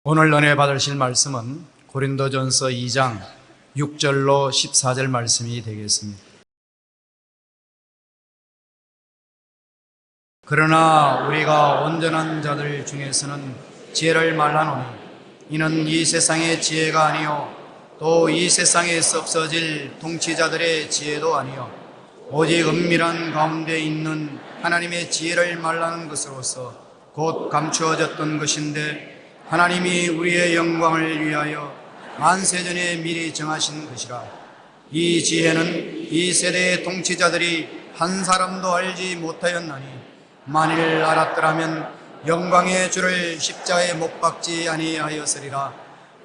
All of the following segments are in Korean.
오늘 은혜 받으실 말씀은 고린도전서 2장 6절로 14절 말씀이 되겠습니다. 그러나 우리가 온전한 자들 중에서는 지혜를 말하노니 이는 이 세상의 지혜가 아니요 또 이 세상에서 없어질 통치자들의 지혜도 아니요 오직 은밀한 가운데 있는 하나님의 지혜를 말하는 것으로서 곧 감추어졌던 것인데 하나님이 우리의 영광을 위하여 만세전에 미리 정하신 것이라. 이 지혜는 이 세대의 통치자들이 한 사람도 알지 못하였나니 만일 알았더라면 영광의 주를 십자가에 못 박지 아니하였으리라.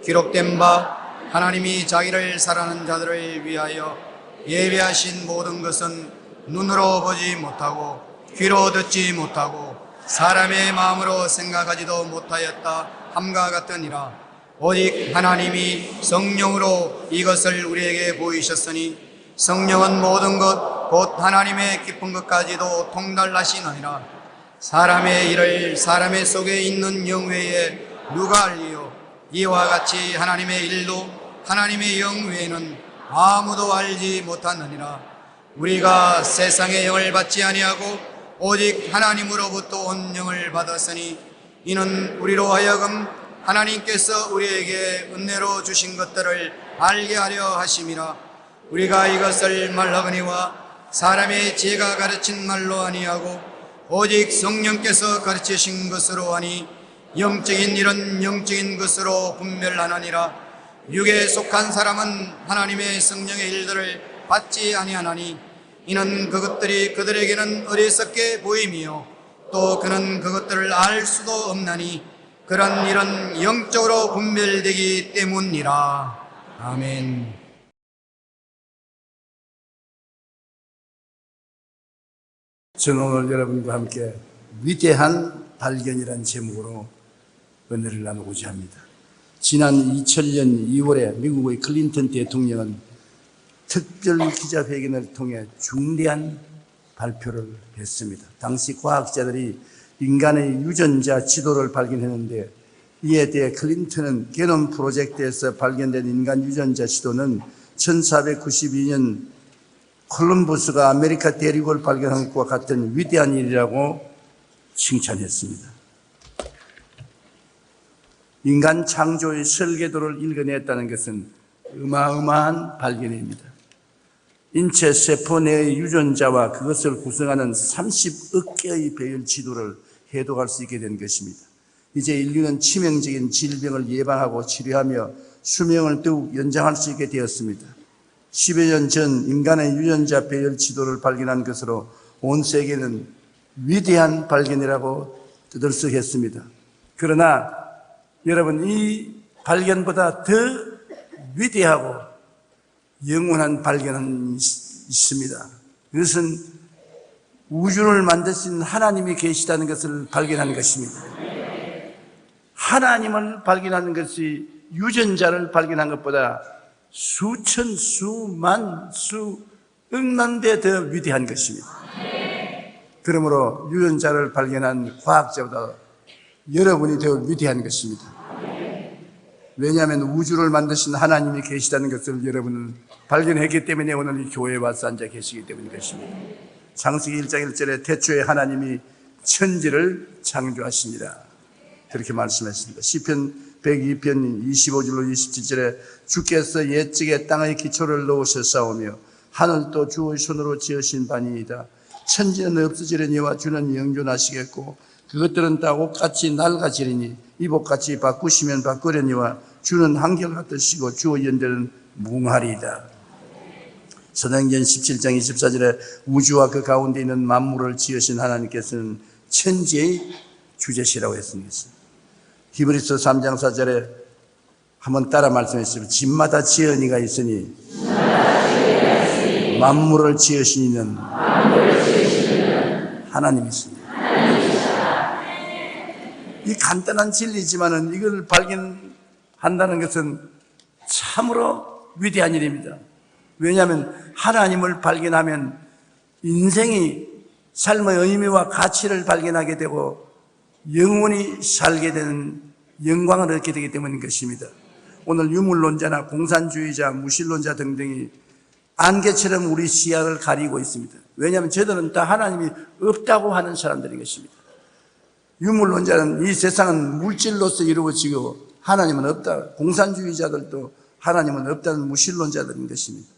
기록된 바 하나님이 자기를 사랑하는 자들을 위하여 예비하신 모든 것은 눈으로 보지 못하고 귀로 듣지 못하고 사람의 마음으로 생각하지도 못하였다 함과 같으니라. 오직 하나님이 성령으로 이것을 우리에게 보이셨으니 성령은 모든 것 곧 하나님의 깊은 것까지도 통달하시느니라. 사람의 일을 사람의 속에 있는 영 외에 누가 알리요? 이와 같이 하나님의 일도 하나님의 영 외에는 아무도 알지 못하느니라. 우리가 세상의 영을 받지 아니하고 오직 하나님으로부터 온 영을 받았으니 이는 우리로 하여금 하나님께서 우리에게 은혜로 주신 것들을 알게 하려 하심이라. 우리가 이것을 말하거니와 사람의 지혜가 가르친 말로 아니하고 오직 성령께서 가르치신 것으로 하니 영적인 일은 영적인 것으로 분별하느니라. 육에 속한 사람은 하나님의 성령의 일들을 받지 아니하나니 이는 그것들이 그들에게는 어리석게 보임이요 또 그는 그것들을 알 수도 없나니 그런 일은 영적으로 분별되기 때문이라. 아멘. 저는 오늘 여러분과 함께 위대한 발견이라는 제목으로 은혜를 나누고자 합니다. 지난 2000년 2월에 미국의 클린턴 대통령은 특별 기자회견을 통해 중대한 발표를 했습니다. 당시 과학자들이 인간의 유전자 지도를 발견했는데 이에 대해 클린턴은 게놈 프로젝트에서 발견된 인간 유전자 지도는 1492년 콜럼버스가 아메리카 대륙을 발견한 것과 같은 위대한 일이라고 칭찬했습니다. 인간 창조의 설계도를 읽어냈다는 것은 어마어마한 발견입니다. 인체 세포 내의 유전자와 그것을 구성하는 30억 개의 배열 지도를 해독할 수 있게 된 것입니다. 이제 인류는 치명적인 질병을 예방하고 치료하며 수명을 더욱 연장할 수 있게 되었습니다. 10여 년 전 인간의 유전자 배열 지도를 발견한 것으로 온 세계는 위대한 발견이라고 떠들썩했습니다. 그러나 여러분, 이 발견보다 더 위대하고 영원한 발견은 있습니다. 그것은 우주를 만드신 하나님이 계시다는 것을 발견한 것입니다. 하나님을 발견하는 것이 유전자를 발견한 것보다 수천, 수만, 수억만 배 더 위대한 것입니다. 그러므로 유전자를 발견한 과학자보다 여러분이 더 위대한 것입니다. 왜냐하면 우주를 만드신 하나님이 계시다는 것을 여러분은 발견했기 때문에 오늘 이 교회에 와서 앉아 계시기 때문인 것입니다. 창세기 1장 1절에 태초에 하나님이 천지를 창조하십니다. 그렇게 말씀했습니다. 시편 102편 25절로 27절에 주께서 옛적에 땅의 기초를 놓으셨사오며 하늘도 주의 손으로 지으신 바니이다. 천지는 없어지려니와 주는 영존하시겠고 그것들은 다 옷같이 낡아지리니 이복같이 바꾸시면 바꾸려니와 주는 한결같으시고 주의 연대는 무궁하리이다. 사도행전 17장 24절에 우주와 그 가운데 있는 만물을 지으신 하나님께서는 천지의 주제시라고 했습니다. 히브리서 3장 4절에 한번 따라 말씀해 주시면 집마다 지은 이가 있으니 만물을 지으신 이는 하나님이십니다. 이 간단한 진리지만은 이걸 발견한다는 것은 참으로 위대한 일입니다. 왜냐하면 하나님을 발견하면 인생이 삶의 의미와 가치를 발견하게 되고 영원히 살게 되는 영광을 얻게 되기 때문인 것입니다. 오늘 유물론자나 공산주의자, 무신론자 등등이 안개처럼 우리 시야를 가리고 있습니다. 왜냐하면 저들은 다 하나님이 없다고 하는 사람들인 것입니다. 유물론자는 이 세상은 물질로서 이루어지고 하나님은 없다. 공산주의자들도 하나님은 없다는 무신론자들인 것입니다.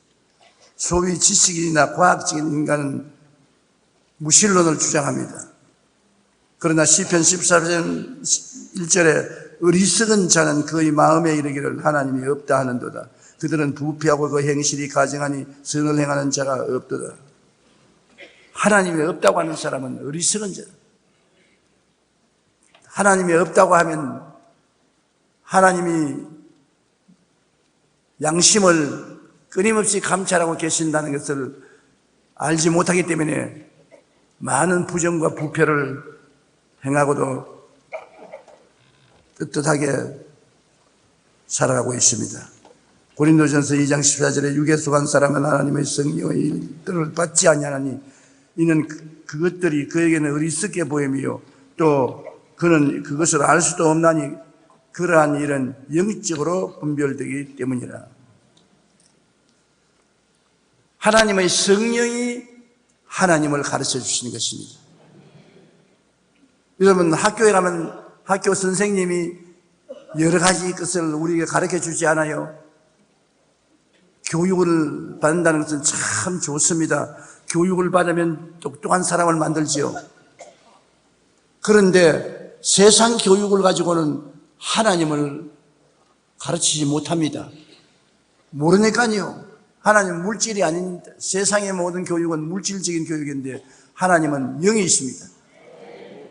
소위 지식인이나 과학적인 인간은 무신론을 주장합니다. 그러나 시편 14편 1절에 어리석은 자는 그의 마음에 이르기를 하나님이 없다 하는도다. 그들은 부패하고 그 행실이 가증하니 선을 행하는 자가 없도다. 하나님이 없다고 하는 사람은 어리석은 자다. 하나님이 없다고 하면 하나님이 양심을 끊임없이 감찰하고 계신다는 것을 알지 못하기 때문에 많은 부정과 부패를 행하고도 떳떳하게 살아가고 있습니다. 고린도전서 2장 14절에 육에 속한 사람은 하나님의 성령의 뜻을 받지 아니하나니 이는 그것들이 그에게는 어리석게 보임이요 또 그는 그것을 알 수도 없나니 그러한 일은 영적으로 분별되기 때문이라. 하나님의 성령이 하나님을 가르쳐 주시는 것입니다. 여러분 학교에 가면 학교 선생님이 여러 가지 것을 우리에게 가르쳐 주지 않아요? 교육을 받는다는 것은 참 좋습니다. 교육을 받으면 똑똑한 사람을 만들지요. 그런데 세상 교육을 가지고는 하나님을 가르치지 못합니다. 모르니까요. 하나님은 물질이 아닙니다. 세상의 모든 교육은 물질적인 교육인데 하나님은 영이십니다.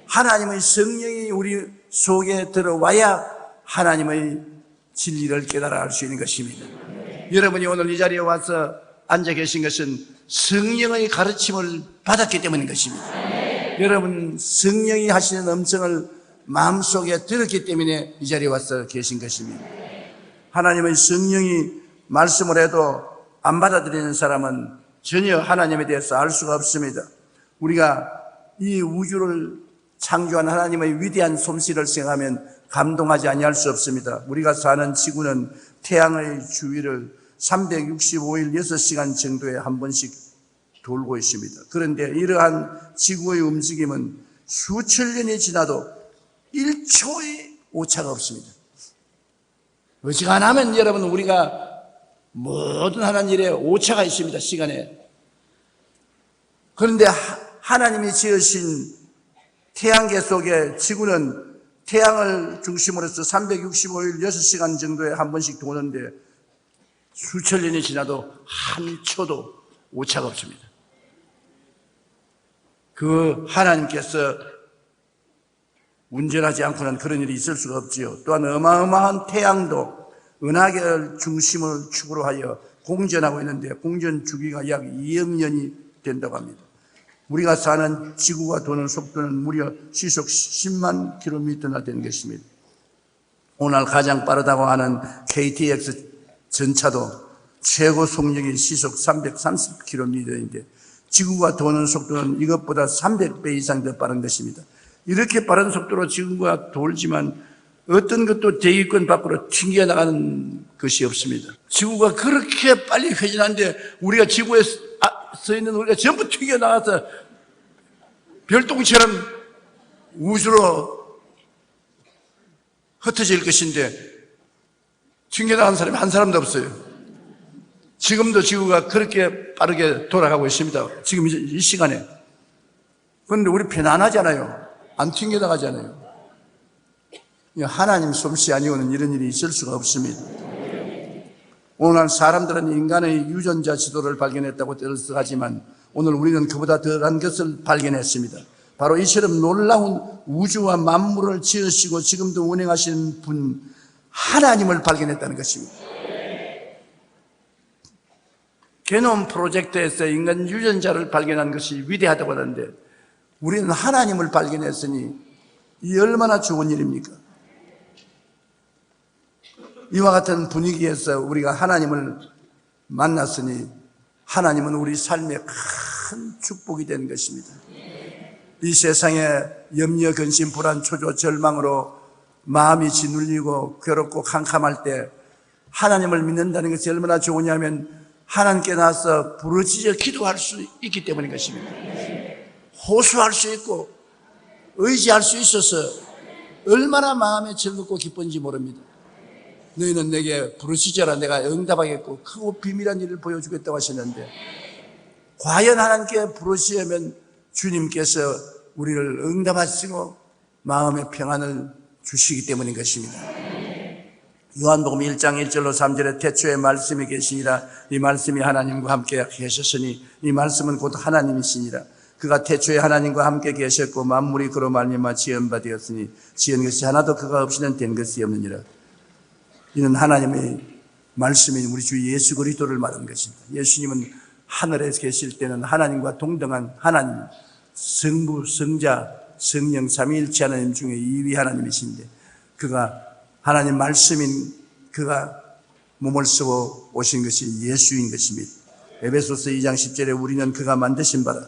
하나님의 성령이 우리 속에 들어와야 하나님의 진리를 깨달아 알 수 있는 것입니다. 여러분이 오늘 이 자리에 와서 앉아 계신 것은 성령의 가르침을 받았기 때문인 것입니다. 여러분 성령이 하시는 음성을 마음속에 들었기 때문에 이 자리에 와서 계신 것입니다. 하나님의 성령이 말씀을 해도 안 받아들이는 사람은 전혀 하나님에 대해서 알 수가 없습니다. 우리가 이 우주를 창조한 하나님의 위대한 솜씨를 생각하면 감동하지 아니할 수 없습니다. 우리가 사는 지구는 태양의 주위를 365일 6시간 정도에 한 번씩 돌고 있습니다. 그런데 이러한 지구의 움직임은 수천 년이 지나도 1초의 오차가 없습니다. 어지간하면 여러분 우리가 모든 하는 일에 오차가 있습니다. 시간에. 그런데 하나님이 지으신 태양계 속에 지구는 태양을 중심으로서 365일 6시간 정도에 한 번씩 도는데 수천 년이 지나도 한 초도 오차가 없습니다. 그 하나님께서 운전하지 않고는 그런 일이 있을 수가 없지요. 또한 어마어마한 태양도 은하계를 중심을 축으로 하여 공전하고 있는데 공전 주기가 약 2억 년이 된다고 합니다. 우리가 사는 지구가 도는 속도는 무려 시속 10만 킬로미터나 되는 것입니다. 오늘 가장 빠르다고 하는 KTX 전차도 최고 속력이 시속 330km인데 지구가 도는 속도는 이것보다 300배 이상 더 빠른 것입니다. 이렇게 빠른 속도로 지구가 돌지만 어떤 것도 대기권 밖으로 튕겨나가는 것이 없습니다. 지구가 그렇게 빨리 회전하는데 우리가 지구에 서 있는 우리가 전부 튕겨나가서 별똥처럼 우주로 흩어질 것인데 튕겨나간 사람이 한 사람도 없어요. 지금도 지구가 그렇게 빠르게 돌아가고 있습니다. 지금 이 시간에. 그런데 우리 편안하잖아요. 안 튕겨나가잖아요. 하나님 솜씨 아니고는 이런 일이 있을 수가 없습니다. 오늘 사람들은 인간의 유전자 지도를 발견했다고 떠들어하지만 오늘 우리는 그보다 더한 것을 발견했습니다. 바로 이처럼 놀라운 우주와 만물을 지으시고 지금도 운행하시는 분 하나님을 발견했다는 것입니다. 게놈 프로젝트에서 인간 유전자를 발견한 것이 위대하다고 하는데 우리는 하나님을 발견했으니 이 얼마나 좋은 일입니까? 이와 같은 분위기에서 우리가 하나님을 만났으니 하나님은 우리 삶에 큰 축복이 된 것입니다. 이 세상에 염려, 근심, 불안, 초조, 절망으로 마음이 짓눌리고 괴롭고 캄캄할 때 하나님을 믿는다는 것이 얼마나 좋으냐면 하나님께 나서 부르짖어 기도할 수 있기 때문인 것입니다. 호소할 수 있고 의지할 수 있어서 얼마나 마음에 즐겁고 기쁜지 모릅니다. 너희는 내게 부르짖어라 내가 응답하겠고 크고 비밀한 일을 보여주겠다고 하셨는데 과연 하나님께 부르짖으면 주님께서 우리를 응답하시고 마음의 평안을 주시기 때문인 것입니다. 요한복음 1장 1절로 3절에 태초에 말씀이 계시니라 이 말씀이 하나님과 함께 계셨으니 이 말씀은 곧 하나님이시니라 그가 태초에 하나님과 함께 계셨고 만물이 그로 말미암아 지은 바 되었으니 지은 것이 하나도 그가 없이는 된 것이 없느니라. 이는 하나님의 말씀인 우리 주 예수 그리스도를 말하는 것입니다. 예수님은 하늘에 계실 때는 하나님과 동등한 하나님, 성부, 성자, 성령 삼위일체 하나님 중에 2위 하나님이신데 그가 하나님 말씀인 그가 몸을 쓰고 오신 것이 예수인 것입니다. 에베소서 2장 10절에 우리는 그가 만드신 바라.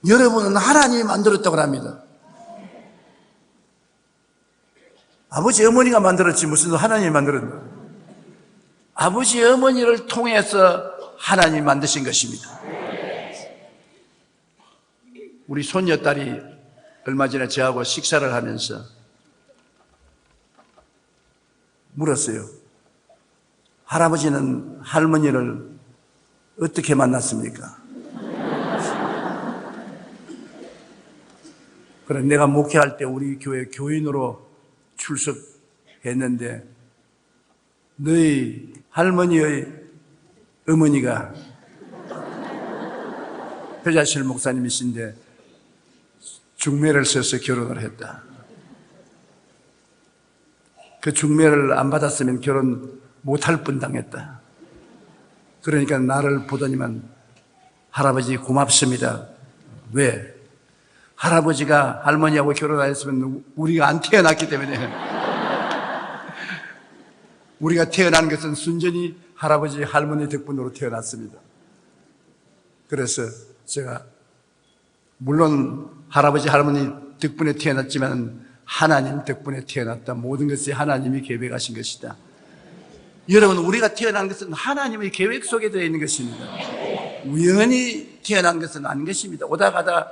여러분은 하나님이 만들었다고 합니다. 아버지 어머니가 만들었지 무슨 하나님이 만들었나? 아버지 어머니를 통해서 하나님이 만드신 것입니다. 우리 손녀딸이 얼마 전에 저하고 식사를 하면서 물었어요. 할아버지는 할머니를 어떻게 만났습니까? 그래 내가 목회할 때 우리 교회 교인으로 출석했는데 너희 할머니의 어머니가 회자실 목사님이신데 중매를 써서 결혼을 했다. 그 중매를 안 받았으면 결혼 못할 뻔 당했다. 그러니까 나를 보더니만 할아버지 고맙습니다. 왜? 할아버지가 할머니하고 결혼하였으면 우리가 안 태어났기 때문에 우리가 태어난 것은 순전히 할아버지 할머니 덕분으로 태어났습니다. 그래서 제가 물론 할아버지 할머니 덕분에 태어났지만 하나님 덕분에 태어났다. 모든 것이 하나님이 계획하신 것이다. 여러분 우리가 태어난 것은 하나님의 계획 속에 되어 있는 것입니다. 우연히 태어난 것은 아닌 것입니다. 오다 가다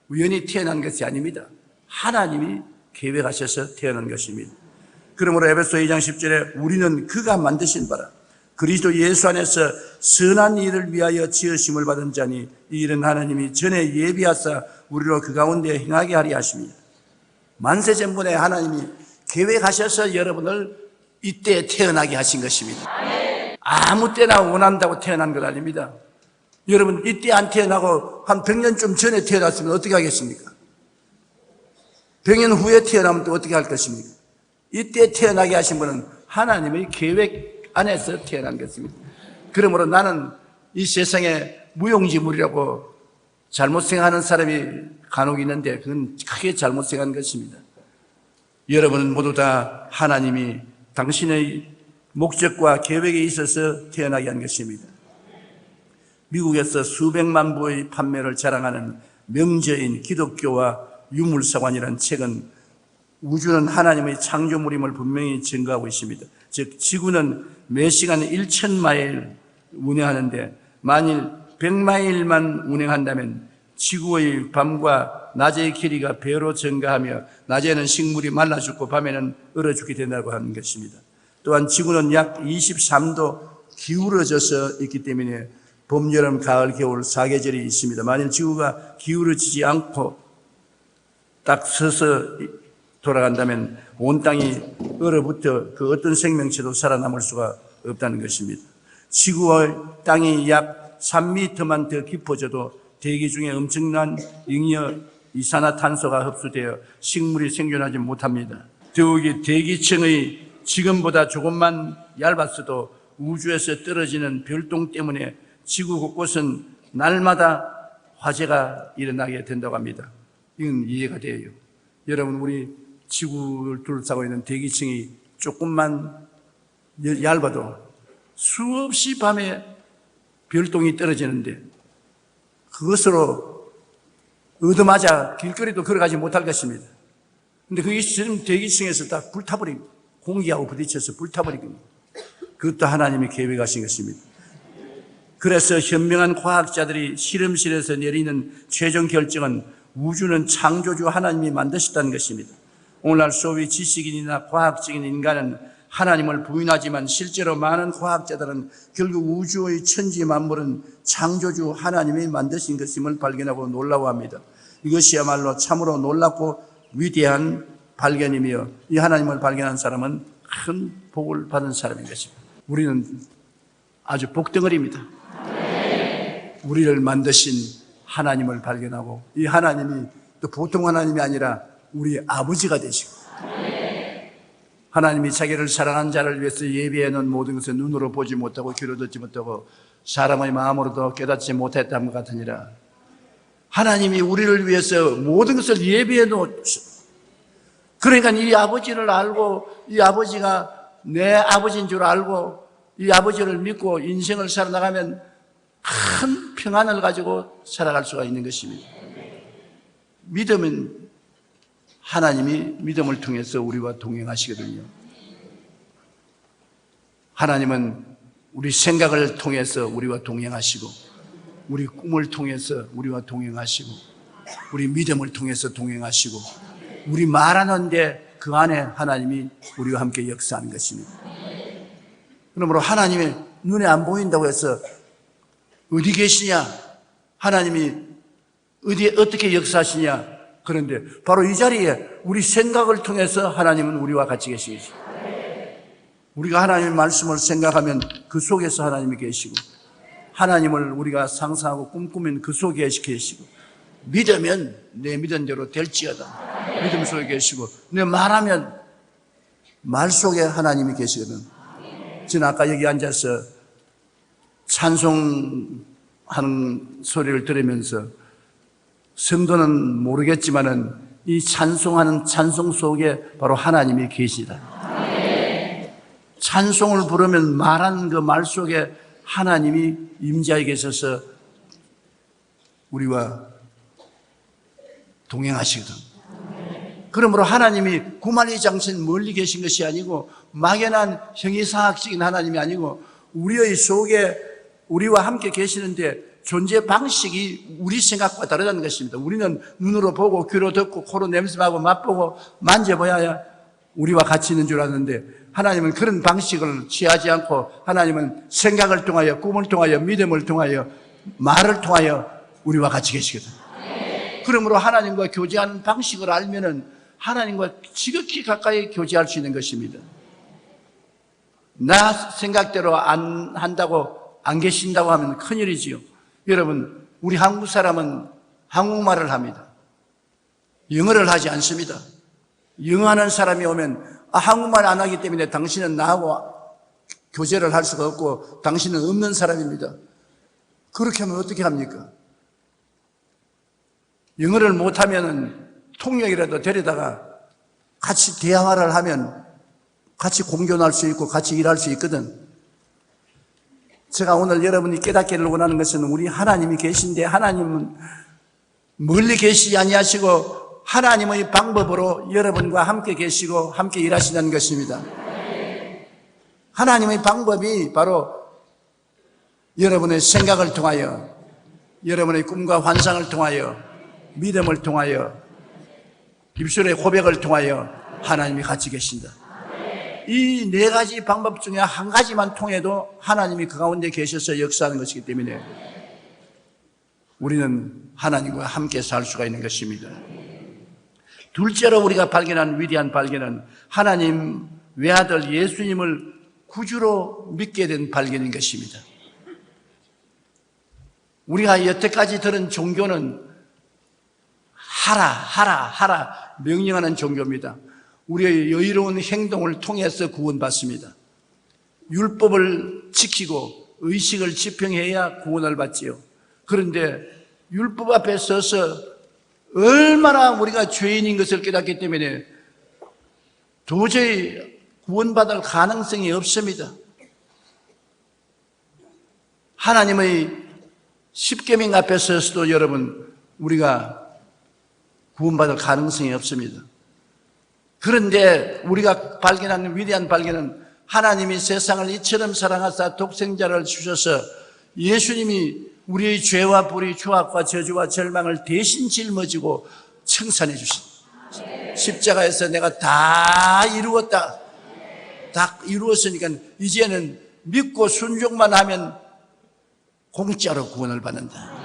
우연히 태어난 것이 아닙니다. 하나님이 계획하셔서 태어난 것입니다. 그러므로 에베소 2장 10절에 우리는 그가 만드신 바라 그리스도 예수 안에서 선한 일을 위하여 지으심을 받은 자니 이 일은 하나님이 전에 예비하사 우리로 그 가운데 행하게 하려 하십니다. 만세전분에 하나님이 계획하셔서 여러분을 이때 태어나게 하신 것입니다. 아무 때나 원한다고 태어난 것 아닙니다. 여러분 이때 안 태어나고 한 100년쯤 전에 태어났으면 어떻게 하겠습니까? 100년 후에 태어나면 또 어떻게 할 것입니까? 이때 태어나게 하신 분은 하나님의 계획 안에서 태어난 것입니다. 그러므로 나는 이 세상에 무용지물이라고 잘못 생각하는 사람이 간혹 있는데 그건 크게 잘못 생각한 것입니다. 여러분은 모두 다 하나님이 당신의 목적과 계획에 있어서 태어나게 한 것입니다. 미국에서 수백만 부의 판매를 자랑하는 명저인 기독교와 유물사관이라는 책은 우주는 하나님의 창조물임을 분명히 증거하고 있습니다. 즉 지구는 매 시간 1,000마일 운행하는데 만일 100마일만 운행한다면 지구의 밤과 낮의 길이가 배로 증가하며 낮에는 식물이 말라 죽고 밤에는 얼어 죽게 된다고 하는 것입니다. 또한 지구는 약 23도 기울어져서 있기 때문에 봄, 여름, 가을, 겨울 4계절이 있습니다. 만일 지구가 기울어지지 않고 딱 서서 돌아간다면 온 땅이 얼어붙어 그 어떤 생명체도 살아남을 수가 없다는 것입니다. 지구와 땅이 약 3m만 더 깊어져도 대기 중에 엄청난 잉여 이산화탄소가 흡수되어 식물이 생존하지 못합니다. 더욱이 대기층의 지금보다 조금만 얇았어도 우주에서 떨어지는 별똥 때문에 지구 곳곳은 날마다 화재가 일어나게 된다고 합니다. 이건 이해가 돼요. 여러분 우리 지구를 둘러싸고 있는 대기층이 조금만 얇아도 수없이 밤에 별똥이 떨어지는데 그것으로 얻어맞아 길거리도 걸어가지 못할 것입니다. 근데 그게 지금 대기층에서 다 불타버립니다. 공기하고 부딪혀서 불타버립니다. 그것도 하나님이 계획하신 것입니다. 그래서 현명한 과학자들이 실험실에서 내리는 최종 결정은 우주는 창조주 하나님이 만드셨다는 것입니다. 오늘날 소위 지식인이나 과학적인 인간은 하나님을 부인하지만 실제로 많은 과학자들은 결국 우주의 천지 만물은 창조주 하나님이 만드신 것임을 발견하고 놀라워합니다. 이것이야말로 참으로 놀랍고 위대한 발견이며 이 하나님을 발견한 사람은 큰 복을 받은 사람인 것입니다. 우리는 아주 복덩어리입니다. 우리를 만드신 하나님을 발견하고 이 하나님이 또 보통 하나님이 아니라 우리 아버지가 되시고 하나님이 자기를 사랑한 자를 위해서 예비해 놓은 모든 것을 눈으로 보지 못하고 귀로 듣지 못하고 사람의 마음으로도 깨닫지 못했다는 것 같으니라. 하나님이 우리를 위해서 모든 것을 예비해 놓으셨어요. 그러니까 이 아버지를 알고 이 아버지가 내 아버지인 줄 알고 이 아버지를 믿고 인생을 살아나가면 큰 평안을 가지고 살아갈 수가 있는 것입니다. 믿음은 하나님이 믿음을 통해서 우리와 동행하시거든요. 하나님은 우리 생각을 통해서 우리와 동행하시고 우리 꿈을 통해서 우리와 동행하시고 우리 믿음을 통해서 동행하시고 우리 말하는데 그 안에 하나님이 우리와 함께 역사하는 것입니다. 그러므로 하나님의 눈에 안 보인다고 해서 어디 계시냐? 하나님이 어디에 어떻게 역사하시냐? 그런데 바로 이 자리에 우리 생각을 통해서 하나님은 우리와 같이 계시겠죠. 우리가 하나님의 말씀을 생각하면 그 속에서 하나님이 계시고 하나님을 우리가 상상하고 꿈꾸면 그 속에 계시고 믿으면 내 믿은 대로 될지어다. 믿음 속에 계시고 내 말하면 말 속에 하나님이 계시거든. 저는 아까 여기 앉아서 찬송하는 소리를 들으면서 성도는 모르겠지만은 이 찬송하는 찬송 속에 바로 하나님이 계시다. 찬송을 부르면 말하는 그 말 속에 하나님이 임재하게 계셔서 우리와 동행하시거든. 그러므로 하나님이 구만리장신 멀리 계신 것이 아니고 막연한 형이상학적인 하나님이 아니고 우리의 속에 우리와 함께 계시는데 존재 방식이 우리 생각과 다르다는 것입니다. 우리는 눈으로 보고 귀로 듣고 코로 냄새하고 맛보고 만져봐야 우리와 같이 있는 줄 아는데 하나님은 그런 방식을 취하지 않고 하나님은 생각을 통하여 꿈을 통하여 믿음을 통하여 말을 통하여 우리와 같이 계시거든. 그러므로 하나님과 교제하는 방식을 알면은 하나님과 지극히 가까이 교제할 수 있는 것입니다. 나 생각대로 안 한다고 안 계신다고 하면 큰일이지요. 여러분, 우리 한국 사람은 한국말을 합니다. 영어를 하지 않습니다. 영어 하는 사람이 오면 한국말 안 하기 때문에 당신은 나하고 교제를 할 수가 없고 당신은 없는 사람입니다. 그렇게 하면 어떻게 합니까? 영어를 못하면 통역이라도 데려다가 같이 대화를 하면 같이 공존할 수 있고 같이 일할 수 있거든. 제가 오늘 여러분이 깨닫기를 원하는 것은 우리 하나님이 계신데 하나님은 멀리 계시지 아니하시고 하나님의 방법으로 여러분과 함께 계시고 함께 일하시는 것입니다. 하나님의 방법이 바로 여러분의 생각을 통하여 여러분의 꿈과 환상을 통하여 믿음을 통하여 입술의 고백을 통하여 하나님이 같이 계신다. 이 네 가지 방법 중에 한 가지만 통해도 하나님이 그 가운데 계셔서 역사하는 것이기 때문에 우리는 하나님과 함께 살 수가 있는 것입니다. 둘째로 우리가 발견한 위대한 발견은 하나님 외아들 예수님을 구주로 믿게 된 발견인 것입니다. 우리가 여태까지 들은 종교는 하라 명령하는 종교입니다. 우리의 여유로운 행동을 통해서 구원받습니다. 율법을 지키고 의식을 지평해야 구원을 받지요. 그런데 율법 앞에 서서 얼마나 우리가 죄인인 것을 깨닫기 때문에 도저히 구원받을 가능성이 없습니다. 하나님의 십계명 앞에 서서도 여러분 우리가 구원받을 가능성이 없습니다. 그런데 우리가 발견하는 위대한 발견은 하나님이 세상을 이처럼 사랑하사 독생자를 주셔서 예수님이 우리의 죄와 불의, 추악과 저주와 절망을 대신 짊어지고 청산해 주신 십자가에서 내가 다 이루었다. 다 이루었으니까 이제는 믿고 순종만 하면 공짜로 구원을 받는다.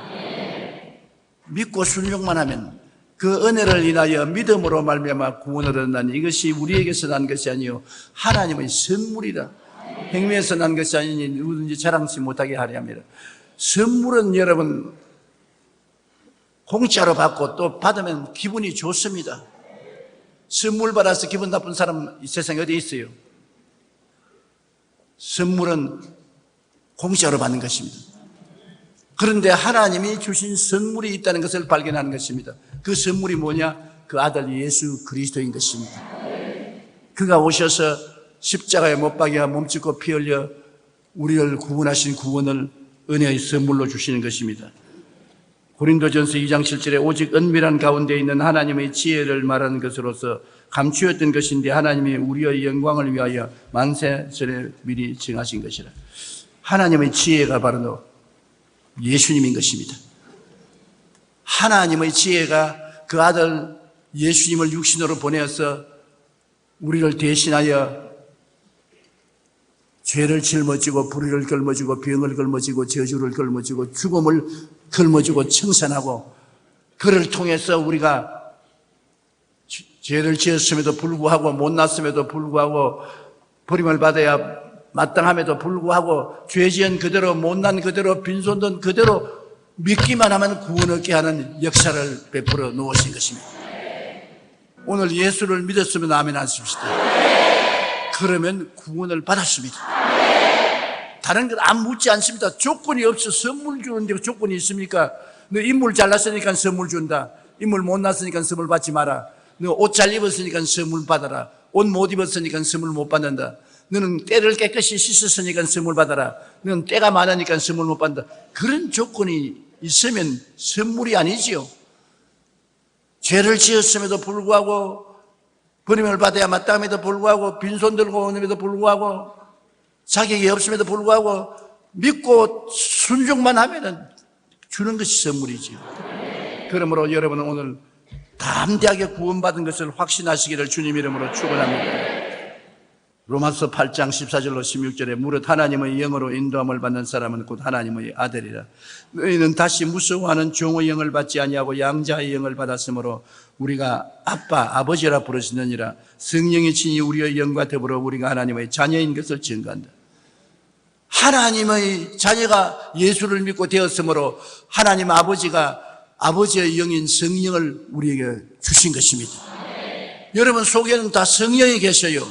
믿고 순종만 하면 그 은혜를 인하여 믿음으로 말미암아 구원을 얻나니 이것이 우리에게서 난 것이 아니요 하나님의 선물이라. 행위에서 난 것이 아니니 누구든지 자랑치 못하게 하려 함이라. 선물은 여러분 공짜로 받고 또 받으면 기분이 좋습니다. 선물 받아서 기분 나쁜 사람 이 세상에 어디 있어요? 선물은 공짜로 받는 것입니다. 그런데 하나님이 주신 선물이 있다는 것을 발견하는 것입니다. 그 선물이 뭐냐? 그 아들 예수 그리스도인 것입니다. 그가 오셔서 십자가에 못 박여 몸짓고 피 흘려 우리를 구원하신 구원을 은혜의 선물로 주시는 것입니다. 고린도전서 2장 7절에 오직 은밀한 가운데 있는 하나님의 지혜를 말하는 것으로서 감추었던 것인데 하나님이 우리의 영광을 위하여 만세 전에 미리 정하신 것이라. 하나님의 지혜가 바로 예수님인 것입니다. 하나님의 지혜가 그 아들 예수님을 육신으로 보내어서 우리를 대신하여 죄를 짊어지고 불의를 걸머지고 병을 걸머지고 저주를 걸머지고 죽음을 걸머지고 청산하고 그를 통해서 우리가 죄를 지었음에도 불구하고 못났음에도 불구하고 버림을 받아야 마땅함에도 불구하고 죄 지은 그대로 못난 그대로 빈손든 그대로 믿기만 하면 구원 얻게 하는 역사를 베풀어 놓으신 것입니다. 오늘 예수를 믿었으면 아멘 하십시다. 그러면 구원을 받았습니다. 다른 건 안 묻지 않습니다. 조건이 없어. 선물 주는데 조건이 있습니까? 너 인물 잘났으니까 선물 준다. 인물 못났으니까 선물 받지 마라. 너 옷 잘 입었으니까 선물 받아라. 옷 못 입었으니까 선물 못 받는다. 너는 때를 깨끗이 씻었으니까 선물 받아라. 너는 때가 많으니까 선물 못 받는다. 그런 조건이 있으면 선물이 아니지요. 죄를 지었음에도 불구하고 버림을 받아야 마땅함에도 불구하고 빈손 들고 오는데도 불구하고 자격이 없음에도 불구하고 믿고 순종만 하면 주는 것이 선물이지요. 그러므로 여러분은 오늘 담대하게 구원받은 것을 확신하시기를 주님 이름으로 축원합니다. 로마서 8장 14절로 16절에 무릇 하나님의 영으로 인도함을 받는 사람은 곧 하나님의 아들이라. 너희는 다시 무서워하는 종의 영을 받지 아니하고 양자의 영을 받았으므로 우리가 아빠, 아버지라 부르시느니라. 성령이 친히 우리의 영과 더불어 우리가 하나님의 자녀인 것을 증거한다. 하나님의 자녀가 예수를 믿고 되었으므로 하나님 아버지가 아버지의 영인 성령을 우리에게 주신 것입니다. 여러분 속에는 다 성령이 계셔요.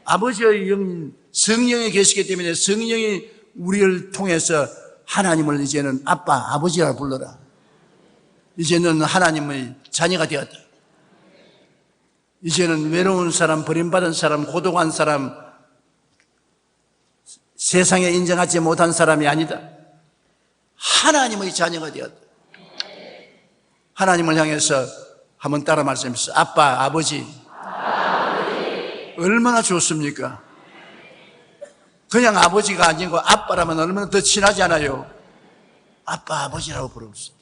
아버지의 영, 성령이 계시기 때문에 성령이 우리를 통해서 하나님을 이제는 아빠, 아버지라 불러라. 이제는 하나님의 자녀가 되었다. 이제는 외로운 사람, 버림받은 사람, 고독한 사람, 세상에 인정하지 못한 사람이 아니다. 하나님의 자녀가 되었다. 하나님을 향해서 한번 따라 말씀하세요. 아빠, 아버지. 얼마나 좋습니까? 그냥 아버지가 아니고 아빠라면 얼마나 더 친하지 않아요? 아빠, 아버지라고 부르겠습니다.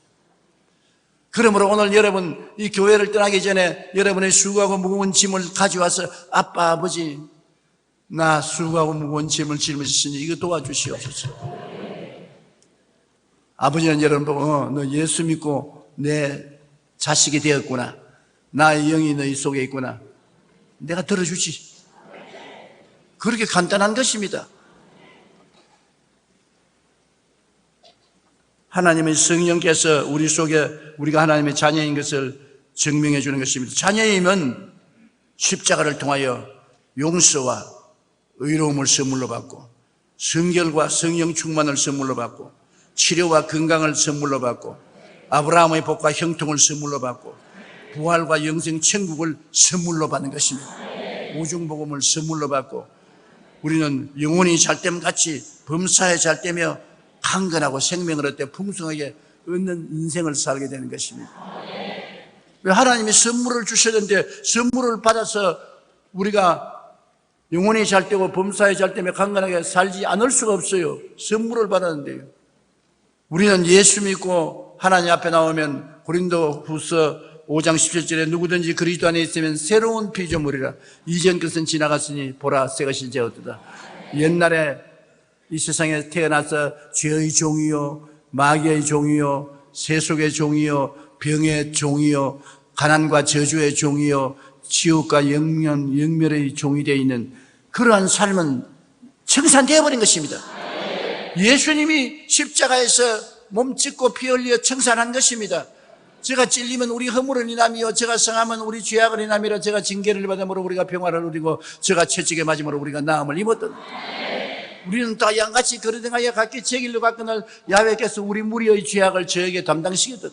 그러므로 오늘 여러분 이 교회를 떠나기 전에 여러분의 수고하고 무거운 짐을 가져와서 아빠, 아버지 나 수고하고 무거운 짐을 짊어졌으니 이거 도와주시옵소서. 아버지는 여러분 보고 너 예수 믿고 내 자식이 되었구나. 나의 영이 너희 속에 있구나. 내가 들어주지. 그렇게 간단한 것입니다. 하나님의 성령께서 우리 속에 우리가 하나님의 자녀인 것을 증명해 주는 것입니다. 자녀이면 십자가를 통하여 용서와 의로움을 선물로 받고 성결과 성령 충만을 선물로 받고 치료와 건강을 선물로 받고 아브라함의 복과 형통을 선물로 받고 부활과 영생 천국을 선물로 받는 것입니다. 오중복음을 선물로 받고 우리는 영혼이 잘됨 같이 범사에 잘되며 강건하고 생명을 얻되 풍성하게 얻는 인생을 살게 되는 것입니다. 왜 하나님이 선물을 주셨는데 선물을 받아서 우리가 영혼이 잘 되고 범사에 잘 되며 강건하게 살지 않을 수가 없어요. 선물을 받았는데요. 우리는 예수 믿고 하나님 앞에 나오면 고린도후서 5장 17절에 누구든지 그리스도 안에 있으면 새로운 피조물이라 이전 것은 지나갔으니 보라 새 것이 되었도다. 옛날에 이 세상에 태어나서 죄의 종이요 마귀의 종이요 세속의 종이요 병의 종이요 가난과 저주의 종이요 지옥과 영멸의 종이 되어 있는 그러한 삶은 청산되어 버린 것입니다. 예수님이 십자가에서 몸 찢고 피 흘려 청산한 것입니다. 제가 찔리면 우리 허물을 인함이요 제가 성하면 우리 죄악을 인함이라 제가 징계를 받음으로 우리가 평화를 누리고 제가 채찍에 맞음으로 우리가 나음을 입었던 우리는 다 양같이 그러등하여 각기 제 길로 갔거늘 야훼께서 우리 무리의 죄악을 저에게 담당시켰던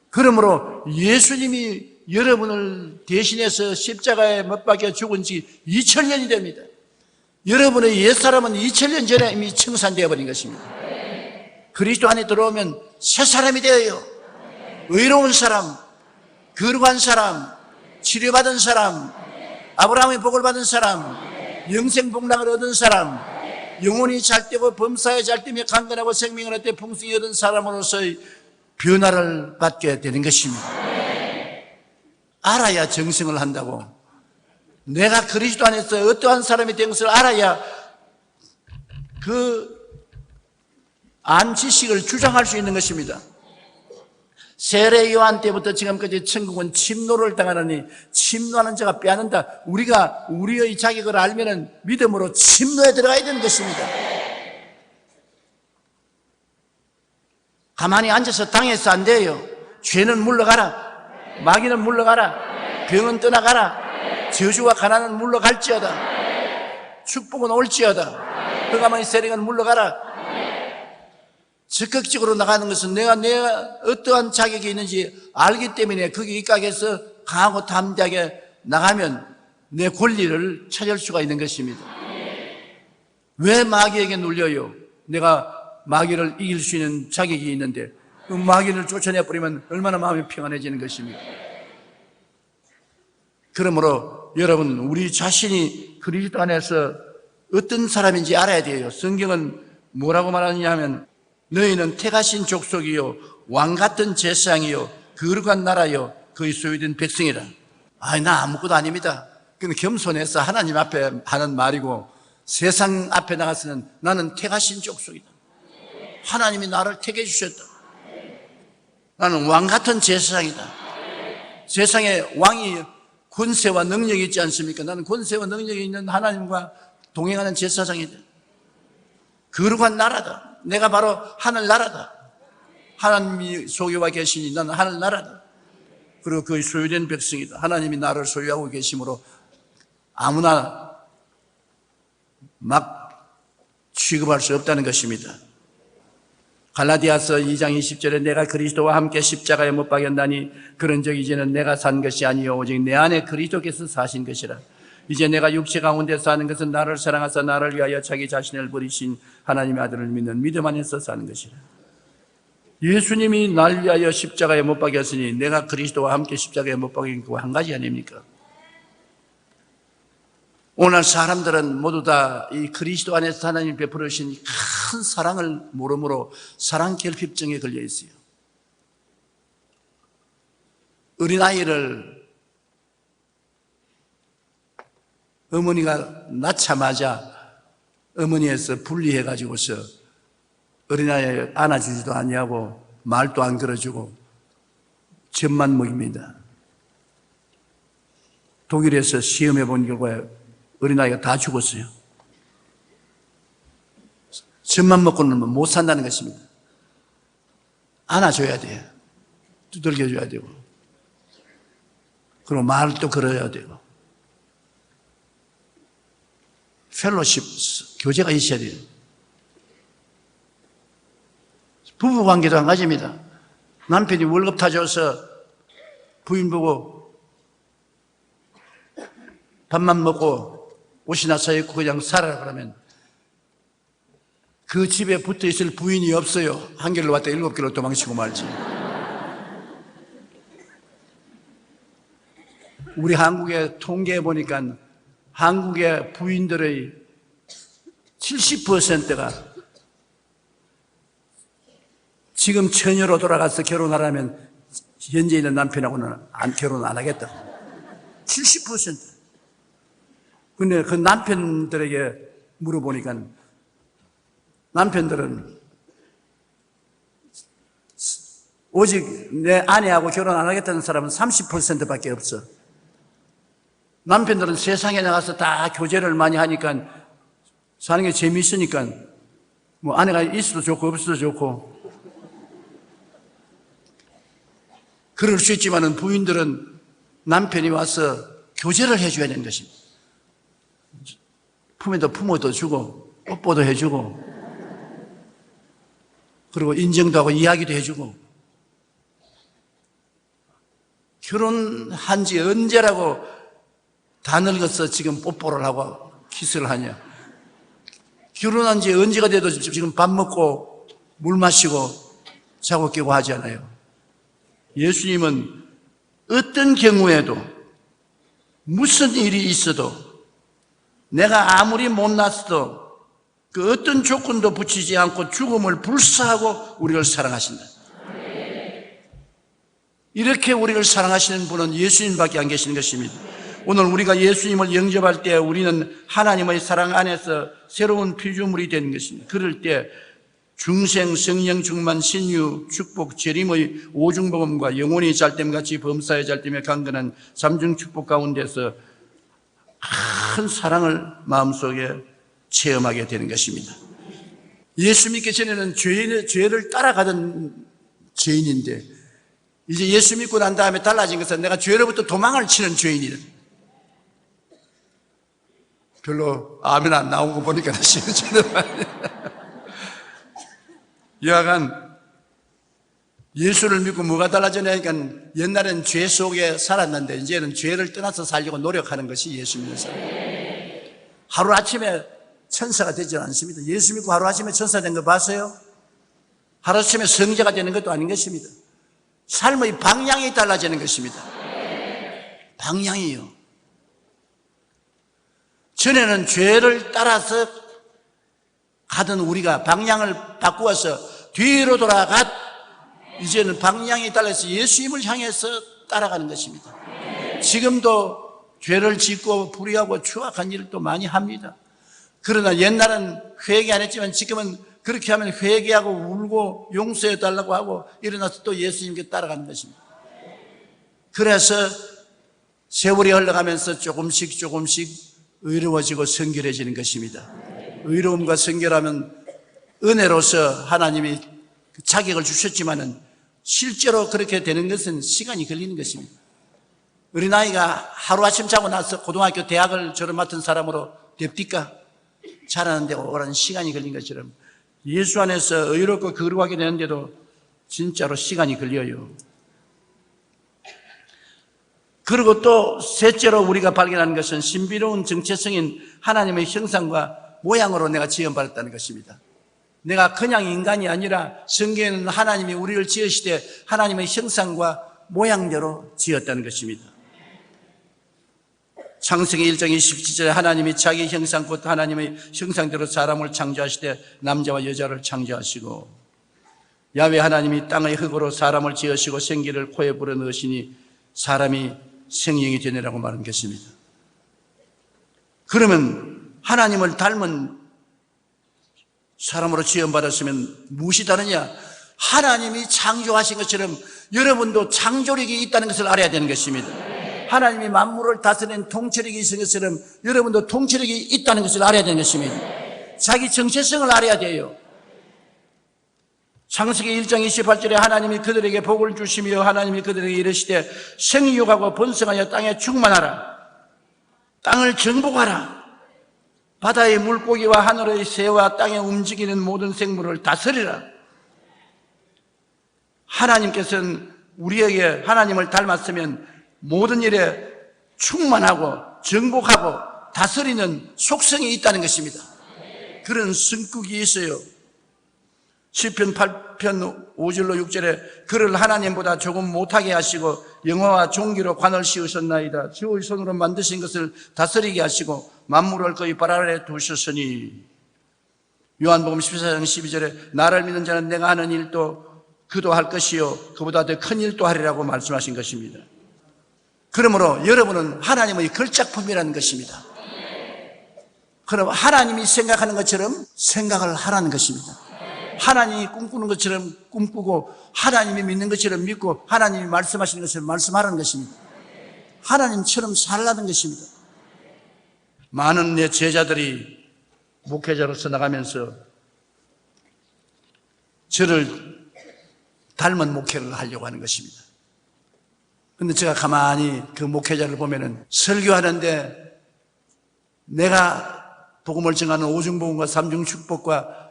그러므로 예수님이 여러분을 대신해서 십자가에 못 박혀 죽은 지 2000년이 됩니다. 여러분의 옛사람은 2000년 전에 이미 청산되어 버린 것입니다. 그리스도 안에 들어오면 새 사람이 되어요. 의로운 사람, 거룩한 사람, 치료받은 사람, 아브라함의 복을 받은 사람, 영생 복락을 얻은 사람, 영혼이 잘 되고 범사에 잘 되며 강건하고 생명을 얻되 풍성히 얻은 사람으로서의 변화를 받게 되는 것입니다. 알아야 정승을 한다고. 내가 그리스도 안에서 어떠한 사람이 된 것을 알아야 그 안지식을 주장할 수 있는 것입니다. 세례 요한 때부터 지금까지 천국은 침노를 당하느니 침노하는 자가 빼앗는다. 우리가 우리의 자격을 알면은 믿음으로 침노에 들어가야 되는 것입니다. 가만히 앉아서 당해서 안 돼요. 죄는 물러가라. 마귀는 물러가라. 병은 떠나가라. 저주와 가난은 물러갈지어다. 축복은 올지어다. 흑암의 세력은 물러가라. 적극적으로 나가는 것은 내가 어떠한 자격이 있는지 알기 때문에 거기 입각해서 강하고 담대하게 나가면 내 권리를 찾을 수가 있는 것입니다. 왜 마귀에게 눌려요? 내가 마귀를 이길 수 있는 자격이 있는데 그 마귀를 쫓아내버리면 얼마나 마음이 평안해지는 것입니까? 그러므로 여러분 우리 자신이 그리스도 안에서 어떤 사람인지 알아야 돼요. 성경은 뭐라고 말하느냐 하면 너희는 택하신 족속이요 왕같은 제사장이요 거룩한 나라요 그의 소유된 백성이라. 나 아무것도 아닙니다. 그건 겸손해서 하나님 앞에 하는 말이고 세상 앞에 나가서는 나는 택하신 족속이다. 하나님이 나를 택해 주셨다. 나는 왕같은 제사장이다. 세상에 왕이 권세와 능력이 있지 않습니까? 나는 권세와 능력이 있는 하나님과 동행하는 제사장이다. 거룩한 나라다. 내가 바로 하늘나라다. 하나님이 소유하고 계시니 나는 하늘나라다. 그리고 그의 소유된 백성이다. 하나님이 나를 소유하고 계시므로 아무나 막 취급할 수 없다는 것입니다. 갈라디아서 2장 20절에 내가 그리스도와 함께 십자가에 못 박였나니 그런즉 이제는 내가 산 것이 아니요 오직 내 안에 그리스도께서 사신 것이라. 이제 내가 육체 가운데 사는 것은 나를 사랑하사 나를 위하여 자기 자신을 버리신 하나님의 아들을 믿는 믿음 안에서 사는 것이라. 예수님이 날 위하여 십자가에 못 박였으니 내가 그리스도와 함께 십자가에 못 박인 거 한 가지 아닙니까? 오늘 사람들은 모두 다 이 그리스도 안에서 하나님 베풀어 주신 큰 사랑을 모르므로 사랑 결핍증에 걸려 있어요. 어린아이를 어머니가 낳자마자 어머니에서 분리해가지고서 어린아이 안아주지도 아니하고 말도 안 걸어주고 젖만 먹입니다. 독일에서 시험해 본 결과에 어린아이가 다 죽었어요. 젖만 먹고는 못 산다는 것입니다. 안아줘야 돼요. 두들겨줘야 되고 그리고 말도 걸어야 되고 펠로십, 교제가 있어야 돼요. 부부관계도 한 가지입니다. 남편이 월급 타줘서 부인 보고 밥만 먹고 옷이나 사입고 그냥 살아라 그러면 그 집에 붙어있을 부인이 없어요. 한 길로 왔다 7길로 도망치고 말지. 우리 한국의 통계에 보니까 한국의 부인들의 70%가 지금 처녀로 돌아가서 결혼하라면 현재 있는 남편하고는 결혼 안 하겠다. 70%. 근데 그 남편들에게 물어보니까 남편들은 오직 내 아내하고 결혼 안 하겠다는 사람은 30%밖에 없어. 남편들은 세상에 나가서 다 교제를 많이 하니까 사는 게 재미있으니까 뭐 아내가 있어도 좋고 없어도 좋고 그럴 수 있지만은 부인들은 남편이 와서 교제를 해줘야 되는 것입니다. 품에도 품어도 주고 뽀뽀도 해주고 그리고 인정도 하고 이야기도 해주고 결혼한 지 언제라고 다 늙어서 지금 뽀뽀를 하고 키스를 하냐. 결혼한 지 언제가 돼도 지금 밥 먹고 물 마시고 자고 깨고 하지 않아요. 예수님은 어떤 경우에도 무슨 일이 있어도 내가 아무리 못났어도 그 어떤 조건도 붙이지 않고 죽음을 불사하고 우리를 사랑하신다. 이렇게 우리를 사랑하시는 분은 예수님밖에 안 계시는 것입니다. 오늘 우리가 예수님을 영접할 때 우리는 하나님의 사랑 안에서 새로운 피조물이 되는 것입니다. 그럴 때 중생, 성령, 충만, 신유, 축복, 재림의 오중복음과 영혼이 잘됨같이 범사의 잘됨에 강건한 삼중 축복 가운데서 큰 사랑을 마음속에 체험하게 되는 것입니다. 예수 믿기 전에는 죄를 따라가던 죄인인데 이제 예수 믿고 난 다음에 달라진 것은 내가 죄로부터 도망을 치는 죄인이다. 별로 아멘 안 나온 거 보니까 싫어지는 말이야. 여하간 예수를 믿고 뭐가 달라지냐니까 옛날엔 죄 속에 살았는데 이제는 죄를 떠나서 살려고 노력하는 것이 예수 믿는 사람. 하루아침에 천사가 되지 않습니다. 예수 믿고 하루아침에 천사 된 거 봤어요? 하루아침에 성자가 되는 것도 아닌 것입니다. 삶의 방향이 달라지는 것입니다. 방향이요. 전에는 죄를 따라서 가던 우리가 방향을 바꾸어서 뒤로 돌아갔. 이제는 방향이 달라서 예수님을 향해서 따라가는 것입니다. 지금도 죄를 짓고 불의하고 추악한 일도 많이 합니다. 그러나 옛날은 회개 안 했지만 지금은 그렇게 하면 회개하고 울고 용서해 달라고 하고 일어나서 또 예수님께 따라가는 것입니다. 그래서 세월이 흘러가면서 조금씩 의로워지고 성결해지는 것입니다. 의로움과 성결하면 은혜로서 하나님이 자격을 주셨지만은 실제로 그렇게 되는 것은 시간이 걸리는 것입니다. 어린아이가 하루아침 자고 나서 고등학교, 대학을 졸업 맡은 사람으로 됩니까? 자라는데 오랜 시간이 걸린 것처럼 예수 안에서 의롭고 거룩하게 되는데도 진짜로 시간이 걸려요. 그리고 또 셋째로 우리가 발견하는 것은 신비로운 정체성인 하나님의 형상과 모양으로 내가 지음받았다는 것입니다. 내가 그냥 인간이 아니라 성경에는 하나님이 우리를 지으시되 하나님의 형상과 모양대로 지었다는 것입니다. 창세기 1장 27절에 하나님이 자기 형상 곧 하나님의 형상대로 사람을 창조하시되 남자와 여자를 창조하시고 야훼 하나님이 땅의 흙으로 사람을 지으시고 생기를 코에 불어넣으시니 사람이 생명이 되느라고 말한 것입니다. 그러면 하나님을 닮은 사람으로 지음받았으면 무엇이 다르냐? 하나님이 창조하신 것처럼 여러분도 창조력이 있다는 것을 알아야 되는 것입니다. 하나님이 만물을 다스리는 통치력이 있는 것처럼 여러분도 통치력이 있다는 것을 알아야 되는 것입니다. 자기 정체성을 알아야 돼요. 창세기 1장 28절에 하나님이 그들에게 복을 주시며 하나님이 그들에게 이르시되 생육하고 번성하여 땅에 충만하라. 땅을 정복하라. 바다의 물고기와 하늘의 새와 땅에 움직이는 모든 생물을 다스리라. 하나님께서는 우리에게 하나님을 닮았으면 모든 일에 충만하고 정복하고 다스리는 속성이 있다는 것입니다. 그런 성격이 있어요. 시편 8편 5절로 6절에 그를 하나님보다 조금 못하게 하시고 영화와 종기로 관을 씌우셨나이다. 주의 손으로 만드신 것을 다스리게 하시고 만물을 그의 발 아래 두셨으니. 요한복음 14장 12절에 나를 믿는 자는 내가 하는 일도 그도 할 것이요 그보다 더 큰 일도 하리라고 말씀하신 것입니다. 그러므로 여러분은 하나님의 걸작품이라는 것입니다. 그럼 하나님이 생각하는 것처럼 생각을 하라는 것입니다. 하나님이 꿈꾸는 것처럼 꿈꾸고 하나님이 믿는 것처럼 믿고 하나님이 말씀하시는 것처럼 말씀하라는 것입니다. 하나님처럼 살라는 것입니다. 많은 내 제자들이 목회자로서 나가면서 저를 닮은 목회를 하려고 하는 것입니다. 그런데 제가 가만히 그 목회자를 보면은 설교하는데 내가 복음을 정하는 오중복음과 삼중축복과